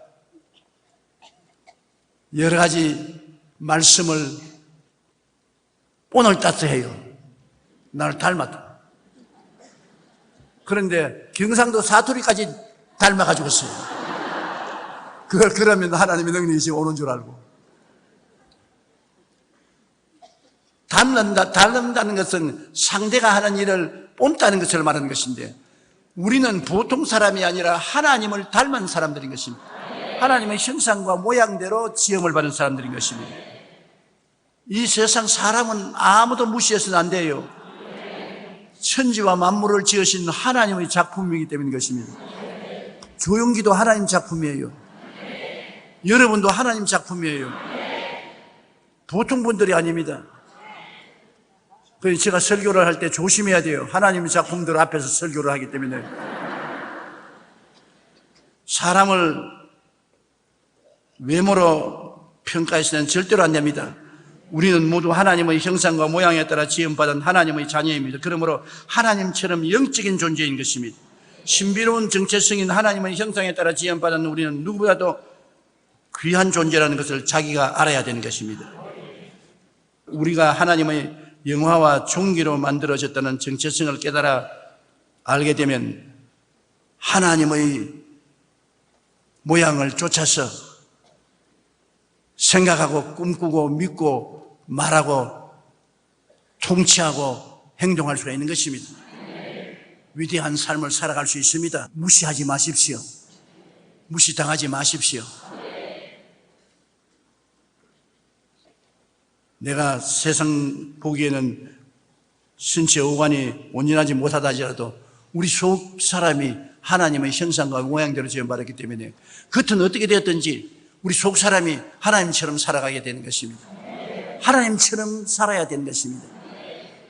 여러 가지 말씀을 오늘 따서 해요. 나를 닮았다. 그런데 경상도 사투리까지 닮아가지고 있어요. 그걸 그러면 하나님의 능력이 오는 줄 알고. 닮는다는 것은 상대가 하는 일을 뽐다는 것을 말하는 것인데 우리는 보통 사람이 아니라 하나님을 닮은 사람들인 것입니다. 하나님의 형상과 모양대로 지음을 받은 사람들인 것입니다. 이 세상 사람은 아무도 무시해서는 안 돼요. 천지와 만물을 지으신 하나님의 작품이기 때문인 것입니다. 조용기도 하나님 작품이에요. 여러분도 하나님 작품이에요. 보통 분들이 아닙니다. 그래서 제가 설교를 할 때 조심해야 돼요. 하나님의 작품들 앞에서 설교를 하기 때문에. 사람을 외모로 평가해서는 절대로 안 됩니다. 우리는 모두 하나님의 형상과 모양에 따라 지음받은 하나님의 자녀입니다. 그러므로 하나님처럼 영적인 존재인 것입니다. 신비로운 정체성인 하나님의 형상에 따라 지음받은 우리는 누구보다도 귀한 존재라는 것을 자기가 알아야 되는 것입니다. 우리가 하나님의 영화와 종기로 만들어졌다는 정체성을 깨달아 알게 되면 하나님의 모양을 쫓아서 생각하고 꿈꾸고 믿고 말하고 통치하고 행동할 수가 있는 것입니다. 위대한 삶을 살아갈 수 있습니다. 무시하지 마십시오. 무시당하지 마십시오. 내가 세상 보기에는 신체 오관이 온전하지 못하다 하더라도 우리 속 사람이 하나님의 형상과 모양대로 지음받았기 때문에 겉은 어떻게 되었든지 우리 속 사람이 하나님처럼 살아가게 되는 것입니다. 하나님처럼 살아야 되는 것입니다.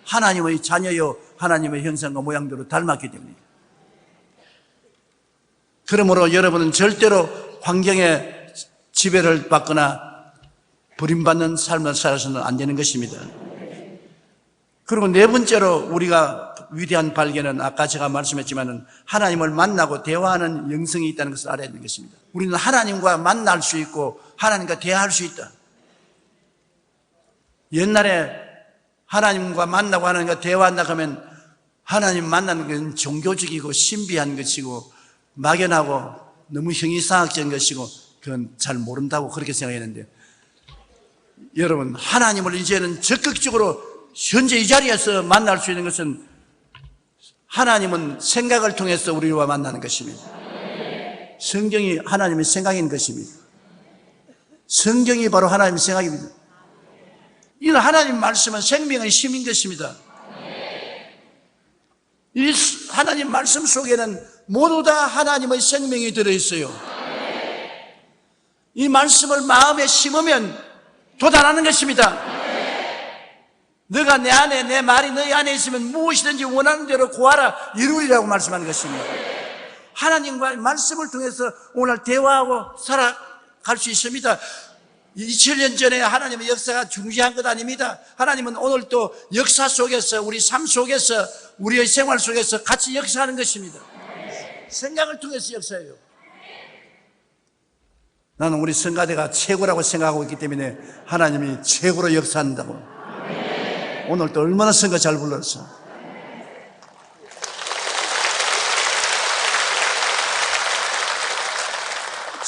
하나님의 자녀요 하나님의 형상과 모양대로 닮았기 때문에. 그러므로 여러분은 절대로 환경의 지배를 받거나 버림받는 삶을 살아서는 안 되는 것입니다. 그리고 네 번째로 우리가 위대한 발견은 아까 제가 말씀했지만은 하나님을 만나고 대화하는 영성이 있다는 것을 알아야 되는 것입니다. 우리는 하나님과 만날 수 있고 하나님과 대화할 수 있다. 옛날에 하나님과 만나고 하나님과 대화한다 하면 하나님 만나는 건 종교적이고 신비한 것이고 막연하고 너무 형이상학적인 것이고 그건 잘 모른다고 그렇게 생각했는데 여러분 하나님을 이제는 적극적으로 현재 이 자리에서 만날 수 있는 것은 하나님은 생각을 통해서 우리와 만나는 것입니다. 성경이 하나님의 생각인 것입니다. 성경이 바로 하나님의 생각입니다. 이 하나님 말씀은 생명의 힘인 것입니다. 이 하나님 말씀 속에는 모두 다 하나님의 생명이 들어있어요. 이 말씀을 마음에 심으면 도달하는 것입니다. 너가 내 안에 내 말이 너희 안에 있으면 무엇이든지 원하는 대로 구하라 이루리라고 말씀하는 것입니다. 하나님과의 말씀을 통해서 오늘 대화하고 살아갈 수 있습니다. 2000년 전에 하나님의 역사가 중요한 것 아닙니다. 하나님은 오늘 또 역사 속에서 우리 삶 속에서 우리의 생활 속에서 같이 역사하는 것입니다. 생각을 통해서 역사해요. 나는 우리 성가대가 최고라고 생각하고 있기 때문에 하나님이 최고로 역사한다고. 오늘 또 얼마나 성가 잘 불렀어.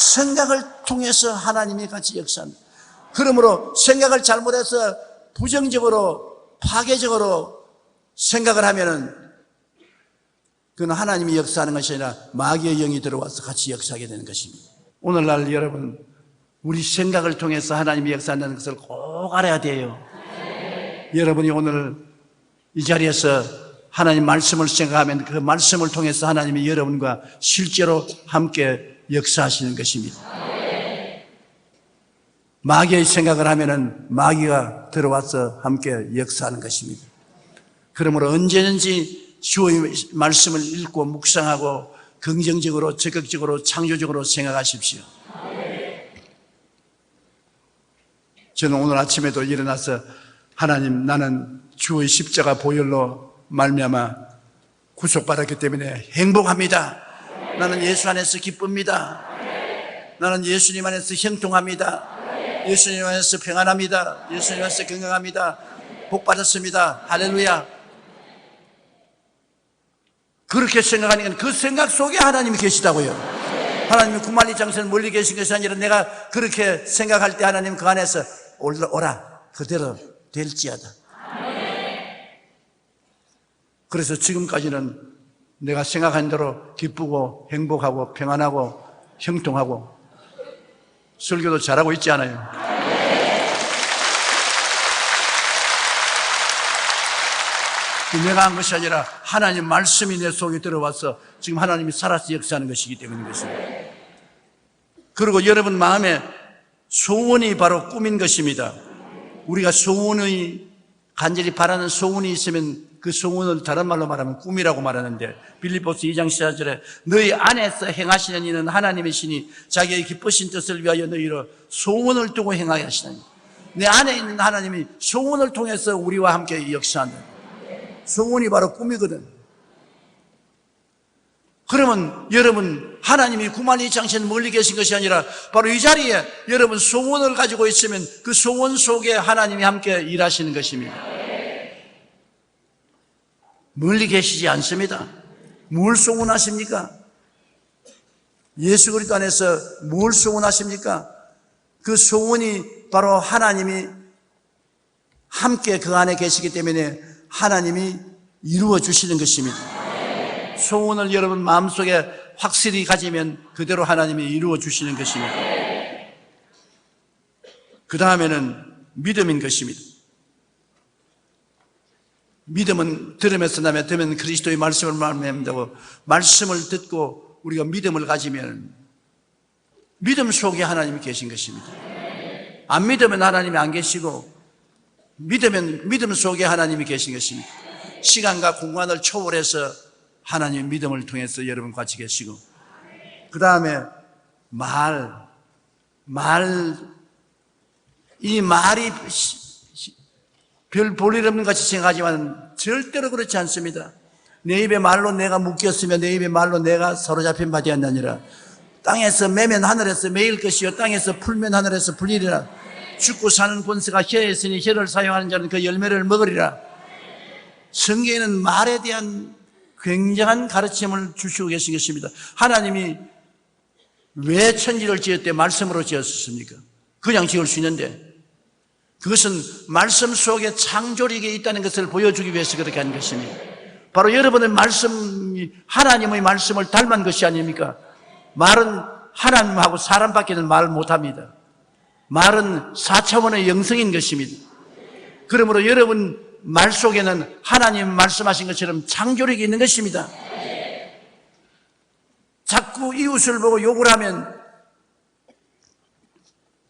생각을 통해서 하나님이 같이 역사합니다. 그러므로 생각을 잘못해서 부정적으로 파괴적으로 생각을 하면은 그건 하나님이 역사하는 것이 아니라 마귀의 영이 들어와서 같이 역사하게 되는 것입니다. 오늘날 여러분, 우리 생각을 통해서 하나님이 역사한다는 것을 꼭 알아야 돼요. 여러분이 오늘 이 자리에서 하나님 말씀을 생각하면 그 말씀을 통해서 하나님이 여러분과 실제로 함께 역사하시는 것입니다. 마귀의 생각을 하면은 마귀가 들어와서 함께 역사하는 것입니다. 그러므로 언제든지 주의 말씀을 읽고 묵상하고 긍정적으로, 적극적으로, 창조적으로 생각하십시오. 저는 오늘 아침에도 일어나서 하나님, 나는 주의 십자가 보혈로 말미암아 구속받았기 때문에 행복합니다. 나는 예수 안에서 기쁩니다. 나는 예수님 안에서 형통합니다. 예수님 안에서 평안합니다. 예수님 안에서 건강합니다. 복 받았습니다. 할렐루야. 그렇게 생각하니까 그 생각 속에 하나님이 계시다고요. 하나님이 구만리 장소에 멀리 계신 것이 아니라 내가 그렇게 생각할 때 하나님 그 안에서 오라 그대로 될지어다. 그래서 지금까지는 내가 생각한 대로 기쁘고 행복하고 평안하고 형통하고 설교도 잘하고 있지 않아요? 내가 한 것이 아니라 하나님 말씀이 내 속에 들어와서 지금 하나님이 살아서 역사하는 것이기 때문인 것입니다. 그리고 여러분 마음에 소원이 바로 꿈인 것입니다. 우리가 소원의 간절히 바라는 소원이 있으면 그 소원을 다른 말로 말하면 꿈이라고 말하는데 빌립보서 2장 14절에 너희 안에서 행하시는 이는 하나님이시니 자기의 기쁘신 뜻을 위하여 너희로 소원을 두고 행하게 하시나니 내 안에 있는 하나님이 소원을 통해서 우리와 함께 역사한다. 소원이 바로 꿈이거든. 그러면 여러분 하나님이 구만리 장신 멀리 계신 것이 아니라 바로 이 자리에 여러분 소원을 가지고 있으면 그 소원 속에 하나님이 함께 일하시는 것입니다. 멀리 계시지 않습니다. 뭘 소원하십니까? 예수 그리스도 안에서 뭘 소원하십니까? 그 소원이 바로 하나님이 함께 그 안에 계시기 때문에 하나님이 이루어 주시는 것입니다. 소원을 여러분 마음속에 확실히 가지면 그대로 하나님이 이루어 주시는 것입니다. 그 다음에는 믿음인 것입니다. 믿음은 들으면서 나면 들으면 그리스도의 말씀을 말한다고 말씀을 듣고 우리가 믿음을 가지면 믿음 속에 하나님이 계신 것입니다. 안 믿으면 하나님이 안 계시고 믿으면 믿음 속에 하나님이 계신 것입니다. 시간과 공간을 초월해서 하나님의 믿음을 통해서 여러분 같이 계시고 그 다음에 이 말이 별 볼일 없는 같이 생각하지만 절대로 그렇지 않습니다. 내 입의 말로 내가 묶였으며 내 입의 말로 내가 사로잡힌 바 되었느니라. 땅에서 매면 하늘에서 매일 것이요 땅에서 풀면 하늘에서 풀리리라. 죽고 사는 권세가 혀에 있으니 혀를 사용하는 자는 그 열매를 먹으리라. 성경에는 말에 대한 굉장한 가르침을 주시고 계신 것입니다. 하나님이 왜 천지를 지을 때 말씀으로 지었습니까? 그냥 지을 수 있는데 그것은 말씀 속에 창조력이 있다는 것을 보여주기 위해서 그렇게 한 것입니다. 바로 여러분의 말씀이 하나님의 말씀을 닮은 것이 아닙니까? 말은 하나님하고 사람밖에는 말 못합니다. 말은 4차원의 영성인 것입니다. 그러므로 여러분 말 속에는 하나님 말씀하신 것처럼 창조력이 있는 것입니다. 자꾸 이웃을 보고 욕을 하면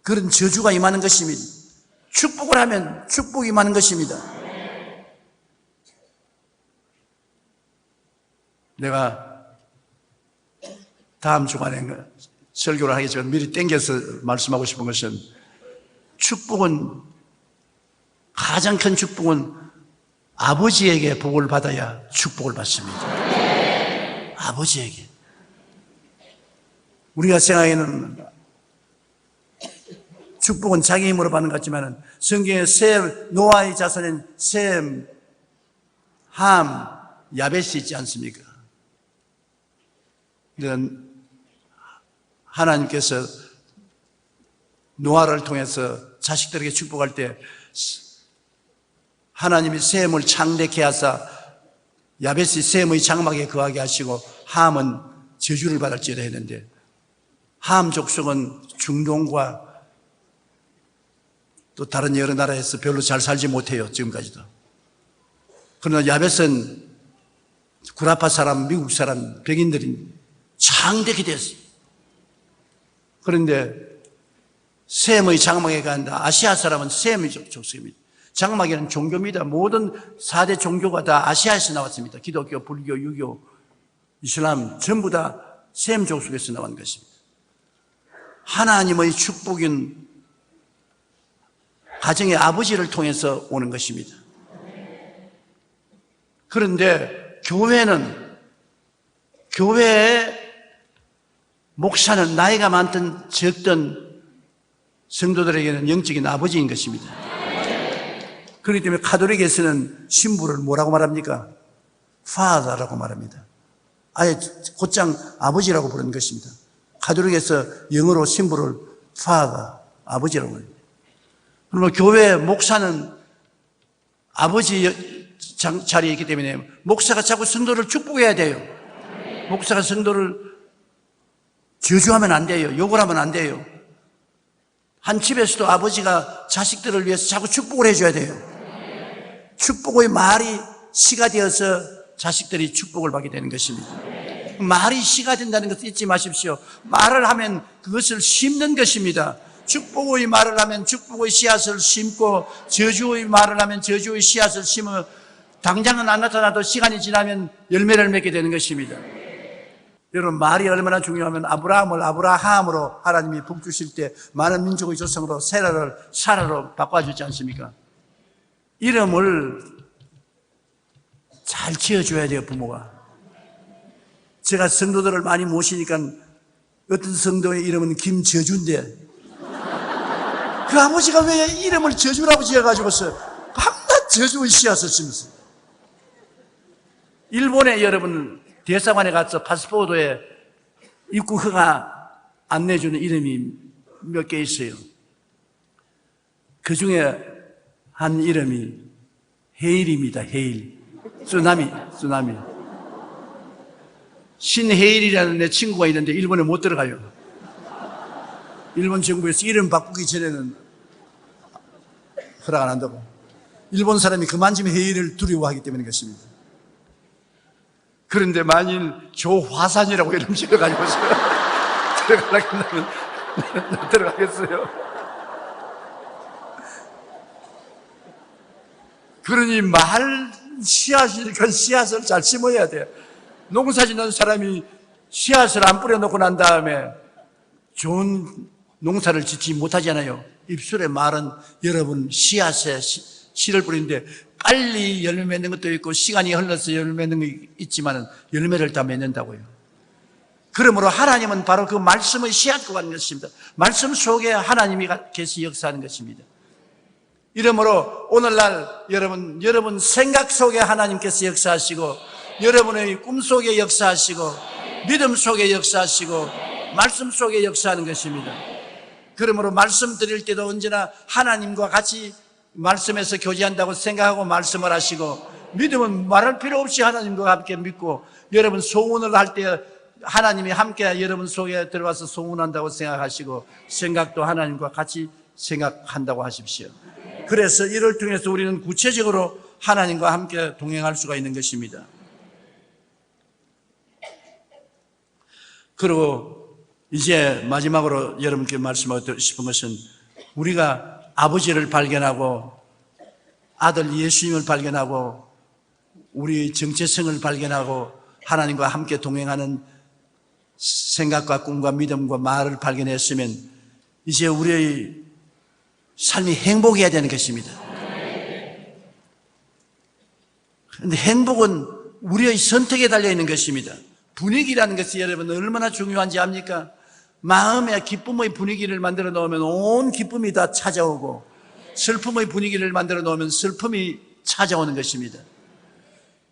그런 저주가 임하는 것입니다. 축복을 하면 축복이 임하는 것입니다. 내가 다음 주간에 설교를 하기 전에 미리 땡겨서 말씀하고 싶은 것은 축복은 가장 큰 축복은 아버지에게 복을 받아야 축복을 받습니다. 아버지에게. 우리가 생각에는 축복은 자기 힘으로 받는 것 같지만 성경에 노아의 자손인 셈, 함, 야벳이 있지 않습니까? 이런 하나님께서 노아를 통해서 자식들에게 축복할 때 하나님이 셈을 창대케 하사 야벳이 셈의 장막에 거하게 하시고 함은 저주를 받을지어다 했는데, 함 족속은 중동과 또 다른 여러 나라에서 별로 잘 살지 못해요, 지금까지도. 그러나 야벳은 구라파 사람, 미국 사람, 백인들이 창대케 됐어요. 그런데 셈의 장막에 간다. 아시아 사람은 셈의 족속입니다. 장막에는 종교입니다. 모든 4대 종교가 다 아시아에서 나왔습니다. 기독교, 불교, 유교, 이슬람 전부 다 셈 족속에서 나온 것입니다. 하나님의 축복은 가정의 아버지를 통해서 오는 것입니다. 그런데 교회의 목사는 나이가 많든 적든 성도들에게는 영적인 아버지인 것입니다. 그렇기 때문에 가톨릭에서는 신부를 뭐라고 말합니까? Father라고 말합니다. 아예 곧장 아버지라고 부르는 것입니다. 가톨릭에서 영어로 신부를 Father, 아버지라고 합니다. 그러면 교회 목사는 아버지 자리에 있기 때문에 목사가 자꾸 성도를 축복해야 돼요. 목사가 성도를 저주하면 안 돼요. 욕을 하면 안 돼요. 한 집에서도 아버지가 자식들을 위해서 자꾸 축복을 해줘야 돼요. 축복의 말이 씨가 되어서 자식들이 축복을 받게 되는 것입니다. 말이 씨가 된다는 것을 잊지 마십시오. 말을 하면 그것을 심는 것입니다. 축복의 말을 하면 축복의 씨앗을 심고, 저주의 말을 하면 저주의 씨앗을 심어 당장은 안 나타나도 시간이 지나면 열매를 맺게 되는 것입니다. 여러분, 말이 얼마나 중요하면 아브라함을 아브라함으로 하나님이 복주실 때 많은 민족의 조상으로 세라를 사라로 바꿔주지 않습니까? 이름을 잘 지어줘야 돼요, 부모가. 제가 성도들을 많이 모시니까 어떤 성도의 이름은 김저주인데 그 아버지가 왜 이름을 저주라고 지어가지고서 밤낮 저주의 씨앗을 심었어요. 일본에 여러분 대사관에 가서 파스포드에 입국 허가 안 내주는 이름이 몇 개 있어요. 그 중에 한 이름이 헤일입니다. 헤일. 쓰나미. 신헤일이라는 내 친구가 있는데 일본에 못 들어가요. 일본 정부에서 이름 바꾸기 전에는 허락 안 한다고. 일본 사람이 그만큼 헤일을 두려워하기 때문인 것입니다. 그런데 만일 조화산이라고 이름 지어가지고 들어가려고 하면 들어가겠어요? 그러니 말 씨앗이니까 씨앗을 잘 심어야 돼요. 농사 짓는 사람이 씨앗을 안 뿌려놓고 난 다음에 좋은 농사를 짓지 못하잖아요. 입술의 말은 여러분 씨앗에 씨를 뿌리는데 빨리 열매 맺는 것도 있고 시간이 흘러서 열매 맺는 게 있지만 열매를 다 맺는다고요. 그러므로 하나님은 바로 그 말씀의 씨앗과 같은 것입니다. 말씀 속에 하나님이 계시 역사하는 것입니다. 이러므로 오늘날 여러분 생각 속에 하나님께서 역사하시고, 여러분의 꿈 속에 역사하시고, 믿음 속에 역사하시고, 말씀 속에 역사하는 것입니다. 그러므로 말씀 드릴 때도 언제나 하나님과 같이 말씀에서 교제한다고 생각하고 말씀을 하시고, 믿음은 말할 필요 없이 하나님과 함께 믿고, 여러분 소원을 할 때 하나님이 함께 여러분 속에 들어와서 소원한다고 생각하시고, 생각도 하나님과 같이 생각한다고 하십시오. 그래서 이를 통해서 우리는 구체적으로 하나님과 함께 동행할 수가 있는 것입니다. 그리고 이제 마지막으로 여러분께 말씀하고 싶은 것은, 우리가 아버지를 발견하고 아들 예수님을 발견하고 우리의 정체성을 발견하고 하나님과 함께 동행하는 생각과 꿈과 믿음과 말을 발견했으면 이제 우리의 삶이 행복해야 되는 것입니다. 그런데 행복은 우리의 선택에 달려있는 것입니다. 분위기라는 것이 여러분 얼마나 중요한지 압니까? 마음의 기쁨의 분위기를 만들어 놓으면 온 기쁨이 다 찾아오고, 슬픔의 분위기를 만들어 놓으면 슬픔이 찾아오는 것입니다.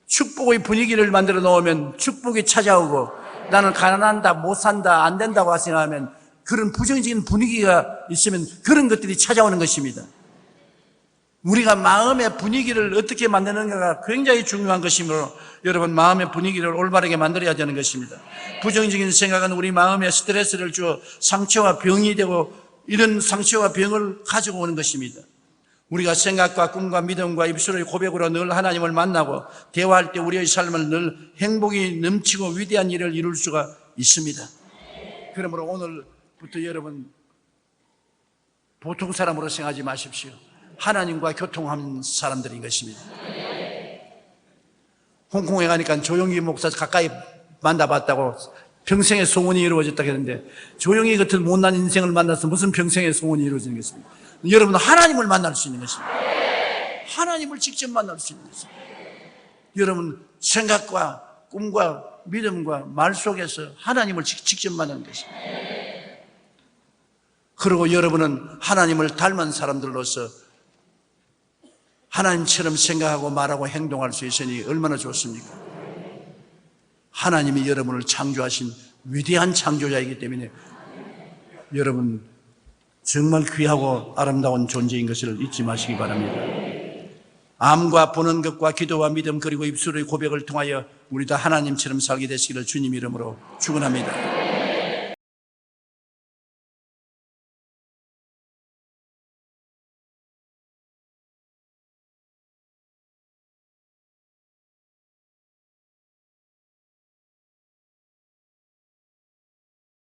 축복의 분위기를 만들어 놓으면 축복이 찾아오고, 나는 가난한다, 못 산다, 안 된다고 생각하면 그런 부정적인 분위기가 있으면 그런 것들이 찾아오는 것입니다. 우리가 마음의 분위기를 어떻게 만드는가가 굉장히 중요한 것이므로 여러분 마음의 분위기를 올바르게 만들어야 되는 것입니다. 부정적인 생각은 우리 마음에 스트레스를 주어 상처와 병이 되고 이런 상처와 병을 가지고 오는 것입니다. 우리가 생각과 꿈과 믿음과 입술의 고백으로 늘 하나님을 만나고 대화할 때 우리의 삶은 늘 행복이 넘치고 위대한 일을 이룰 수가 있습니다. 그러므로 오늘부터 여러분 보통 사람으로 생각하지 마십시오. 하나님과 교통하는 사람들인 것입니다. 홍콩에 가니까 조용히 목사 가까이 만나봤다고 평생의 소원이 이루어졌다고 했는데 조용히 같은 못난 인생을 만나서 무슨 평생의 소원이 이루어지는 것입니까? 여러분은 하나님을 만날 수 있는 것입니다. 하나님을 직접 만날 수 있는 것입니다. 여러분 생각과 꿈과 믿음과 말 속에서 하나님을 직접 만나는 것입니다. 그리고 여러분은 하나님을 닮은 사람들로서 하나님처럼 생각하고 말하고 행동할 수 있으니 얼마나 좋습니까? 하나님이 여러분을 창조하신 위대한 창조자이기 때문에 여러분 정말 귀하고 아름다운 존재인 것을 잊지 마시기 바랍니다. 암과 보는 것과 기도와 믿음 그리고 입술의 고백을 통하여 우리 다 하나님처럼 살게 되시기를 주님 이름으로 축원합니다.